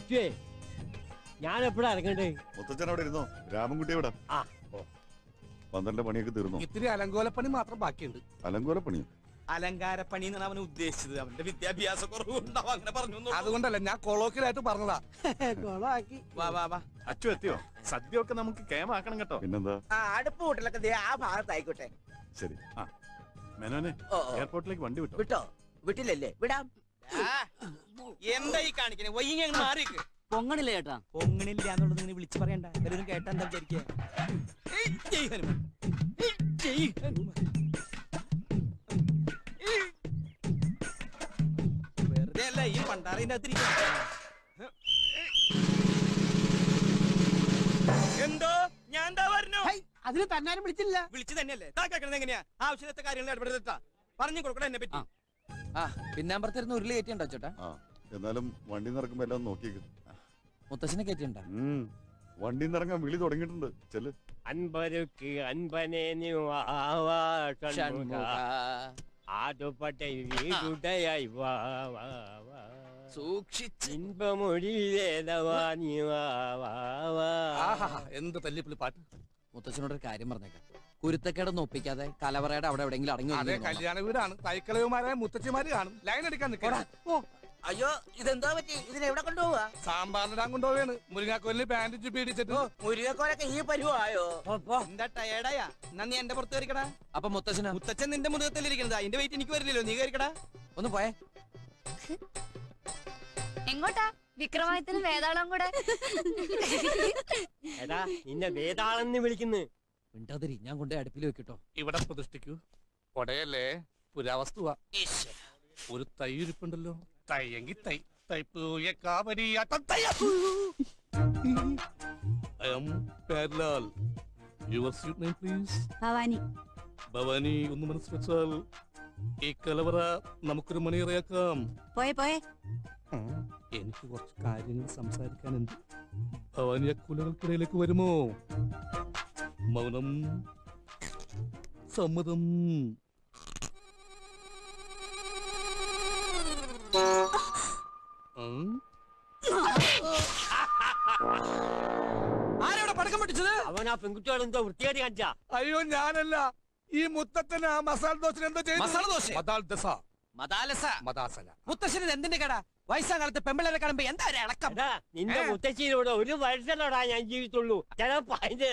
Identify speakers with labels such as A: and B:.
A: അച്ചുവേ, ഞാൻ എപ്പോഴാ ഇറങ്ങണ്ടേ?
B: മുത്തച്ഛൻ അവിടെ ഇരുന്നോ? രാമൻകുട്ടി എവിടെ? പന്ത്രണ്ട് പണിയൊക്കെ തീർന്നു.
C: ഇത്തിരി അലങ്കോലപ്പണി മാത്രം ബാക്കിയുണ്ട്.
B: അലങ്കോലപ്പണിയോ?
D: അലങ്കാരപ്പണി എന്നാണ് അവൻ ഉദ്ദേശിച്ചത്. അവന്റെ വിദ്യാഭ്യാസ കുറവുണ്ടാവും, അങ്ങനെ പറഞ്ഞു.
C: അതുകൊണ്ടല്ല, ഞാൻ കൊളോക്കിലായിട്ട് പറഞ്ഞതാ.
D: വാ വാ വാ.
E: അച്ചു എത്തിയോ? സദ്യ ഒക്കെ നമുക്ക് കേമാക്കണം കേട്ടോ.
B: പിന്നെന്താ?
F: അടുപ്പ് കൂട്ടലൊക്കെ ആ ഭാഗത്തായിക്കോട്ടെ.
B: ശരി.
E: മെനോനെ, എയർപോർട്ടിലേക്ക് വണ്ടി വിട്ടോ?
F: വിട്ടോ? വിട്ടില്ലല്ലേ? വിടാം.
D: എന്താ ഈ കാണിക്കണേ? വൈകി അങ്ങ് മാറിക്ക്.
A: പൊങ്ങണില്ല ചേട്ടാ.
D: പൊങ്ങണില്ല എന്നുള്ളത് ഇങ്ങനെ വിളിച്ചു പറയണ്ട. എല്ലാവരും കേട്ടാ എന്താ വിചാരിക്കുക? വെറുതെ അല്ല ഈ പണ്ടാറിന്റെ അകത്തിരിക്ക. എന്തോ ഞാൻ എന്താ പറഞ്ഞു?
F: അതിന് തന്നാരും വിളിച്ചില്ല.
D: വിളിച്ചു തന്നെയല്ലേ? താക്കണത് എങ്ങനെയാ? ആവശ്യത്തെ കാര്യങ്ങൾ ഇടപെടുത്താ പറഞ്ഞു കൊടുക്കണം എന്നെ പറ്റി.
G: പിന്നാമ്പറത്തിരുന്ന് ഉരുളി കയറ്റിയുണ്ടോ ചേട്ടാ?
B: എന്നാലും വണ്ടി നിറക്കുമ്പോ എല്ലാം നോക്കിയേക്ക്.
G: മുത്തച്ഛനെ കയറ്റിയുണ്ടോ?
B: വണ്ടി നിറങ്ങാൻ വിളി തുടങ്ങിയിട്ടുണ്ട്. ചെല്.
A: അൻപരുക്ക് അൻപനെ ആടുപടയായി
G: സൂക്ഷിച്ച്
C: എന്ത് തല്ലിപ്പിളി പാട്ട്.
G: മുത്തച്ഛനോടൊരു കാര്യം പറഞ്ഞേക്കാം. കുരുത്തക്കേടൊന്നും ഒപ്പിക്കാതെ കലവറയുടെ അവിടെ എവിടെയെങ്കിലും
C: അതെ,
G: അടങ്ങി.
C: കല്യാണ വീടാണ്. തൈക്കളവുമാരായ മുത്തച്ഛിമാര് കാണും. ലൈൻ അടിക്കാൻ നിൽക്കണം.
F: അയ്യോ, ഇതെന്താ പറ്റി? ഇതിനെവിടെ കൊണ്ടുപോവാ?
C: സാമ്പാറിനിടാൻ കൊണ്ടുപോവാണ്. മുരിങ്ങാക്കോലിന് ബാൻഡേജ് പീഡിച്ചിട്ട്.
F: മുരുകക്കോലൊക്കെ ഈ പരുവായോ?
D: എന്താ ടയേർഡായാ? എന്നാ നീ എന്റെ പുറത്ത് കയറിക്കടാ.
G: അപ്പൊ മുത്തച്ഛനാ?
D: മുത്തച്ഛൻ നിന്റെ മുഖത്തല്ലിരിക്കണത്. അതിന്റെ വെയിറ്റ് എനിക്ക് വരില്ലല്ലോ. നീ കയറിക്കടാ.
G: ഒന്ന് പോയേ.
H: എങ്ങോട്ടാ? വിക്രമാദിത്യനും വേതാളം കൂടെ.
A: എടാ, നിന്നെ വേതാളെന്ന് വിളിക്കുന്നു.
G: മിണ്ടാതിരി, ഞാൻ കൊണ്ടേ അടുപ്പിൽ വെക്കിട്ടോ.
C: ഇവിടെ പ്രതിഷ്ഠിക്കൂ. കൊടയല്ലേ, പുരാവസ്തുവാ. ഒരു തൈ ഇരിപ്പുണ്ടല്ലോ. തയ്യെങ്കി തൈ തൈപ്പൂയ കാവരിയാട്ടം തയ്യാ. I am Perlal. Your sweet name please?
H: Bhavani.
C: Bhavani, ഒന്ന് മനസ്സ് വെച്ചാൽ ഈ കലവറ നമുക്കൊരു മണിയറയാക്കാം.
H: പോയെ പോയെ.
C: എനിക്ക് കുറച്ച് കാര്യങ്ങൾ സംസാരിക്കാനുണ്ട്. ഭവാനി കുലകൾക്കിടയിലേക്ക് വരുമോ? മൗനം സമ്മതം.
G: ആരവിടെ പടക്കം പൊട്ടിച്ചത്?
A: അവൻ ആ പെൺകുട്ടികൾ എന്തോ വൃത്തിയായിട്ട് കാണിച്ചാ.
C: അയ്യോ, ഞാനല്ല. ഈ മുത്തച്ഛന് ആ മസാല ദോശ എന്തോ ചെയ്തു.
G: മസാല ദോശ? മുത്തശ്ശന് എന്തിന്റെ കട? വയസ്സാം കാലത്ത് പെമ്പിളരെ കാണുമ്പോ എന്താ ഒരു ഇളക്കം?
A: നിന്റെ മുത്തശ്ശിയിലൂടെ ഒരു വർഷത്തോടാ ഞാൻ ജീവിച്ചുള്ളൂ. ചിലപ്പോ അതിന്റെ